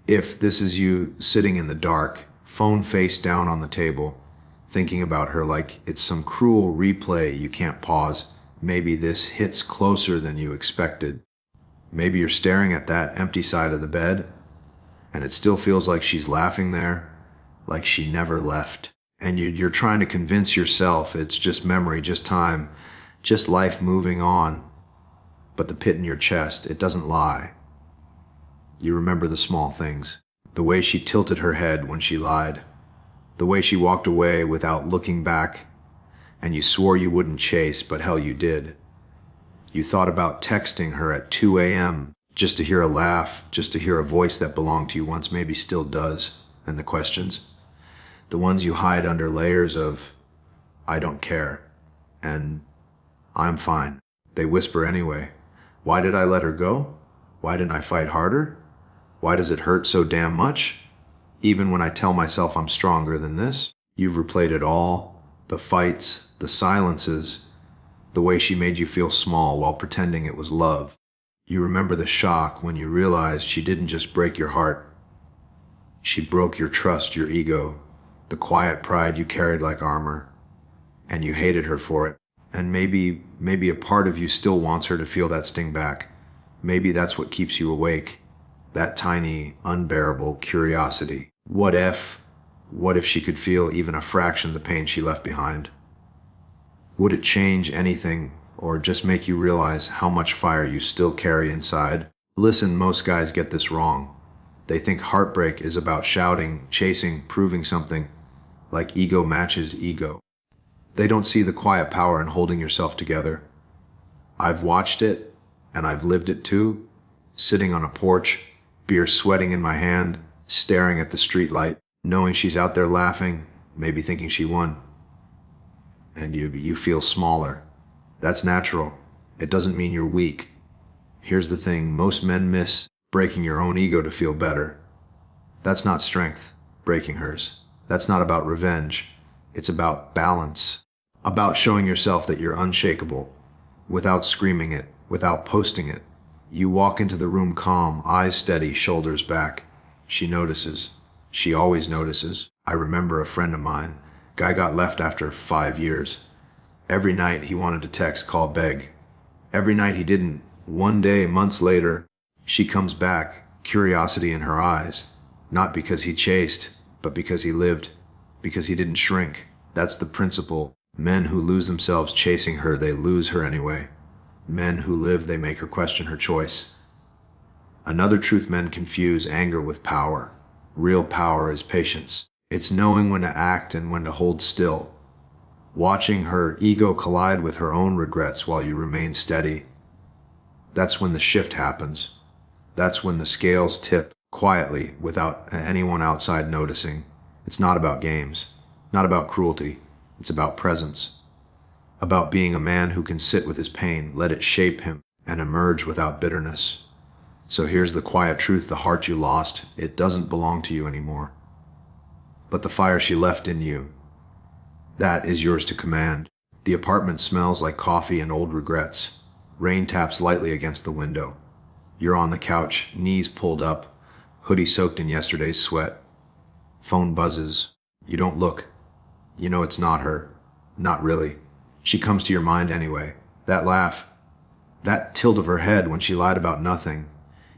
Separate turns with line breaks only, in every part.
If this is you sitting in the dark, phone face down on the table, thinking about her like it's some cruel replay you can't pause, maybe this hits closer than you expected. Maybe you're staring at that empty side of the bed, and it still feels like she's laughing there, like she never left. And you're trying to convince yourself it's just memory, just time, just life moving on. But the pit in your chest, it doesn't lie. You remember the small things. The way she tilted her head when she lied. The way she walked away without looking back. And you swore you wouldn't chase, but hell you did. You thought about texting her at 2 a.m. just to hear a laugh, just to hear a voice that belonged to you once, maybe still does. And the questions? The ones you hide under layers of, I don't care, and I'm fine. They whisper anyway. Why did I let her go? Why didn't I fight harder? Why does it hurt so damn much? Even when I tell myself I'm stronger than this, you've replayed it all. The fights, the silences, the way she made you feel small while pretending it was love. You remember the shock when you realized she didn't just break your heart. She broke your trust, your ego, the quiet pride you carried like armor. And you hated her for it. And maybe a part of you still wants her to feel that sting back. Maybe that's what keeps you awake. That tiny, unbearable curiosity. What if she could feel even a fraction of the pain she left behind? Would it change anything, or just make you realize how much fire you still carry inside? Listen, most guys get this wrong. They think heartbreak is about shouting, chasing, proving something, like ego matches ego. They don't see the quiet power in holding yourself together. I've watched it, and I've lived it too, sitting on a porch, beer sweating in my hand, staring at the streetlight, knowing she's out there laughing, maybe thinking she won. And you feel smaller. That's natural. It doesn't mean you're weak. Here's the thing, most men miss breaking your own ego to feel better. That's not strength, breaking hers. That's not about revenge. It's about balance. About showing yourself that you're unshakable, without screaming it, without posting it. You walk into the room calm, eyes steady, shoulders back. She notices. She always notices. I remember a friend of mine. Guy got left after 5 years. Every night he wanted to text, call, beg. Every night he didn't. One day, months later, she comes back, curiosity in her eyes. Not because he chased, but because he lived. Because he didn't shrink. That's the principle. Men who lose themselves chasing her, they lose her anyway. Men who live, they make her question her choice. Another truth men confuse anger with power. Real power is patience. It's knowing when to act and when to hold still. Watching her ego collide with her own regrets while you remain steady. That's when the shift happens. That's when the scales tip quietly without anyone outside noticing. It's not about games, not about cruelty. It's about presence. About being a man who can sit with his pain, let it shape him, and emerge without bitterness. So here's the quiet truth, the heart you lost, it doesn't belong to you anymore. But the fire she left in you, that is yours to command. The apartment smells like coffee and old regrets. Rain taps lightly against the window. You're on the couch, knees pulled up, hoodie soaked in yesterday's sweat. Phone buzzes. You don't look. You know it's not her. Not really. She comes to your mind anyway. That laugh. That tilt of her head when she lied about nothing.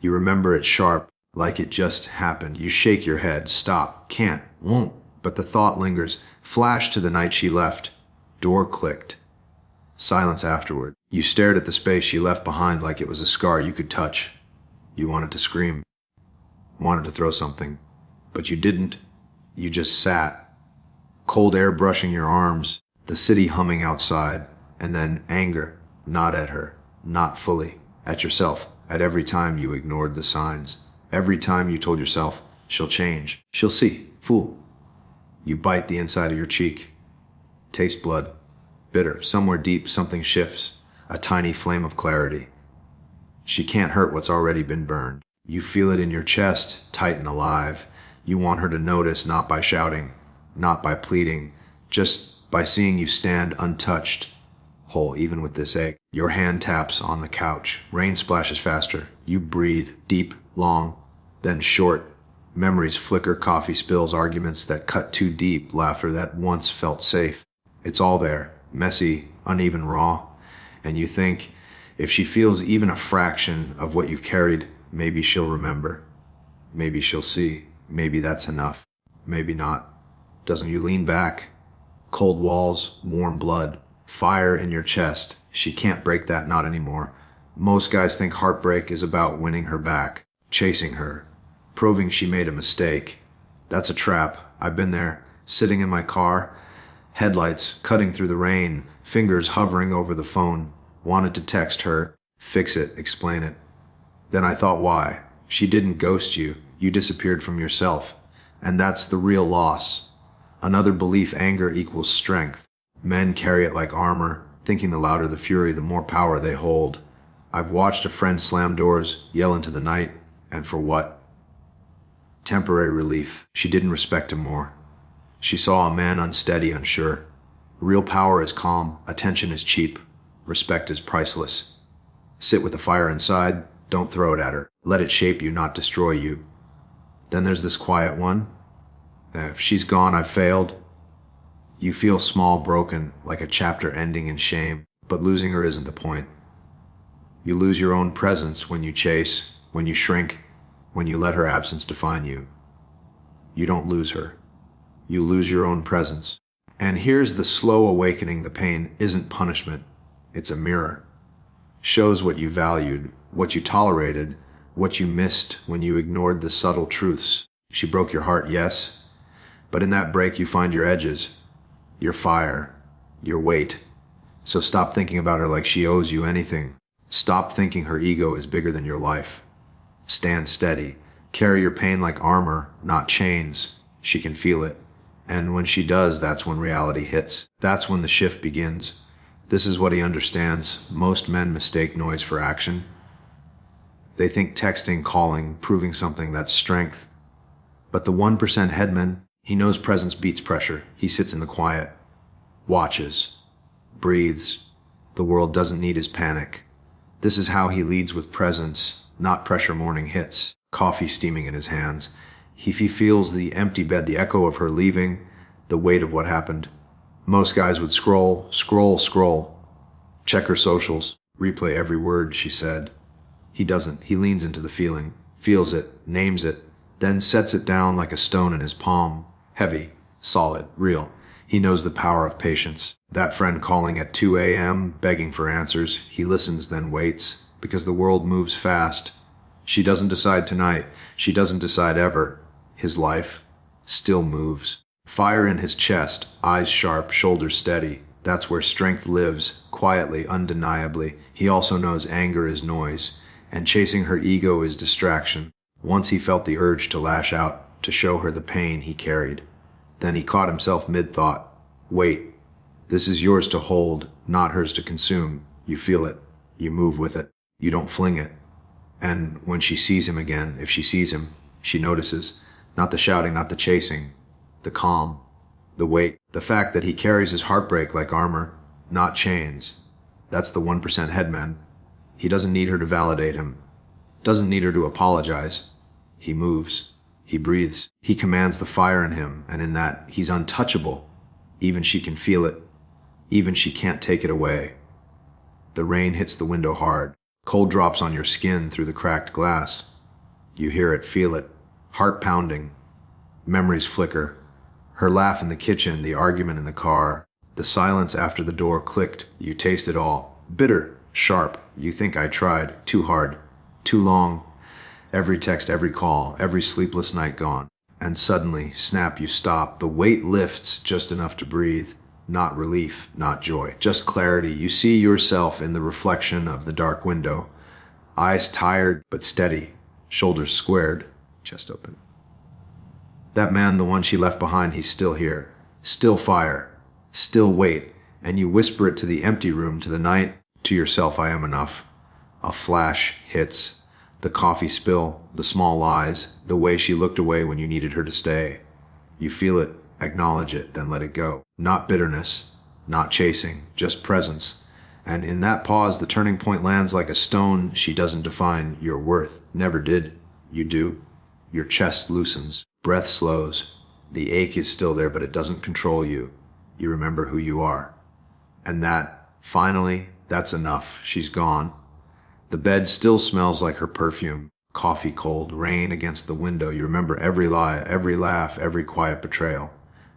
You remember it sharp, like it just happened. You shake your head. Stop. Can't. Won't. But the thought lingers. Flash to the night she left. Door clicked. Silence afterward. You stared at the space she left behind like it was a scar you could touch. You wanted to scream. Wanted to throw something. But you didn't. You just sat. Cold air brushing your arms, the city humming outside, and then anger, not at her, not fully, at yourself, at every time you ignored the signs, every time you told yourself, she'll change, she'll see, fool. You bite the inside of your cheek, taste blood, bitter, somewhere deep something shifts, a tiny flame of clarity. She can't hurt what's already been burned. You feel it in your chest, tight and alive. You want her to notice, not by shouting, not by pleading, just by seeing you stand untouched, whole even with this ache. Your hand taps on the couch. Rain splashes faster. You breathe, deep, long, then short, Memories flicker, coffee spills, arguments that cut too deep, laughter that once felt safe. It's all there, messy, uneven, raw. And you think, if she feels even a fraction of what you've carried, maybe she'll remember. Maybe she'll see. Maybe that's enough. Maybe not. Doesn't you lean back? Cold walls, warm blood, fire in your chest. She can't break that knot anymore. Most guys think heartbreak is about winning her back, chasing her, proving she made a mistake. That's a trap. I've been there, sitting in my car, headlights cutting through the rain, fingers hovering over the phone, wanted to text her, fix it, explain it. Then I thought, why? She didn't ghost you. You disappeared from yourself. And that's the real loss. Another belief: anger equals strength. Men carry it like armor, thinking the louder the fury, the more power they hold. I've watched a friend slam doors, yell into the night, and for what? Temporary relief. She didn't respect him more. She saw a man unsteady, unsure. Real power is calm, attention is cheap, respect is priceless. Sit with the fire inside, don't throw it at her. Let it shape you, not destroy you. Then there's this quiet one. If she's gone, I've failed. You feel small, broken, like a chapter ending in shame, but losing her isn't the point. You lose your own presence when you chase, when you shrink, when you let her absence define you. You don't lose her. You lose your own presence. And here's the slow awakening: the pain isn't punishment. It's a mirror. Shows what you valued, what you tolerated, what you missed when you ignored the subtle truths. She broke your heart, yes, but in that break you find your edges, your fire, your weight. So stop thinking about her like she owes you anything. Stop thinking her ego is bigger than your life. Stand steady. Carry your pain like armor, not chains. She can feel it. And when she does, that's when reality hits. That's when the shift begins. This is what he understands. Most men mistake noise for action. They think texting, calling, proving something, that's strength. But the 1% headman, he knows presence beats pressure. He sits in the quiet, watches, breathes. The world doesn't need his panic. This is how he leads, with presence, not pressure. Morning hits, coffee steaming in his hands. He feels the empty bed, the echo of her leaving, the weight of what happened. Most guys would scroll, check her socials, replay every word she said. He doesn't. He leans into the feeling, feels it, names it, then sets it down like a stone in his palm. Heavy, solid, real. He knows the power of patience. That friend calling at 2 a.m., begging for answers. He listens, then waits, because the world moves fast. She doesn't decide tonight. She doesn't decide ever. His life still moves. Fire in his chest, eyes sharp, shoulders steady. That's where strength lives, quietly, undeniably. He also knows anger is noise, and chasing her ego is distraction. Once he felt the urge to lash out, to show her the pain he carried. Then he caught himself mid-thought. Wait, this is yours to hold, not hers to consume. You feel it. You move with it. You don't fling it. And when she sees him again, if she sees him, she notices. Not the shouting, not the chasing. The calm. The weight. The fact that he carries his heartbreak like armor, not chains. That's the 1% headman. He doesn't need her to validate him. Doesn't need her to apologize. He moves. He breathes. He commands the fire in him, and in that, he's untouchable. Even she can feel it. Even she can't take it away. The rain hits the window hard. Cold drops on your skin through the cracked glass. You hear it, feel it. Heart pounding. Memories flicker. Her laugh in the kitchen, the argument in the car. The silence after the door clicked. You taste it all. Bitter, sharp. You think I tried. Too hard. Too long. Every text, every call, every sleepless night gone. And suddenly, snap, you stop. The weight lifts just enough to breathe. Not relief, not joy, just clarity. You see yourself in the reflection of the dark window. Eyes tired but steady, shoulders squared, chest open. That man, the one she left behind, he's still here. Still fire, still wait. And you whisper it to the empty room, to the night, to yourself, I am enough. A flash hits. The coffee spill, the small lies, the way she looked away when you needed her to stay. You feel it, acknowledge it, then let it go. Not bitterness, not chasing, just presence. And in that pause, the turning point lands like a stone. She doesn't define your worth. Never did. You do. Your chest loosens, breath slows. The ache is still there, but it doesn't control you. You remember who you are. And finally, that's enough. She's gone. The bed still smells like her perfume. Coffee cold, rain against the window. You remember every lie, every laugh, every quiet betrayal.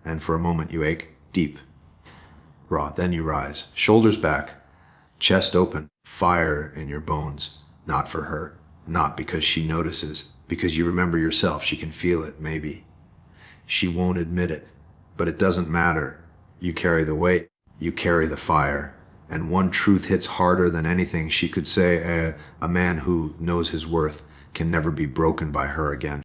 And for a moment you ache deep, raw. Then you rise, shoulders back, chest open, fire in your bones. Not for her, not because she notices, because you remember yourself. She can feel it, maybe. She won't admit it, but it doesn't matter. You carry the weight, you carry the fire. And one truth hits harder than anything she could say. A man who knows his worth can never be broken by her again.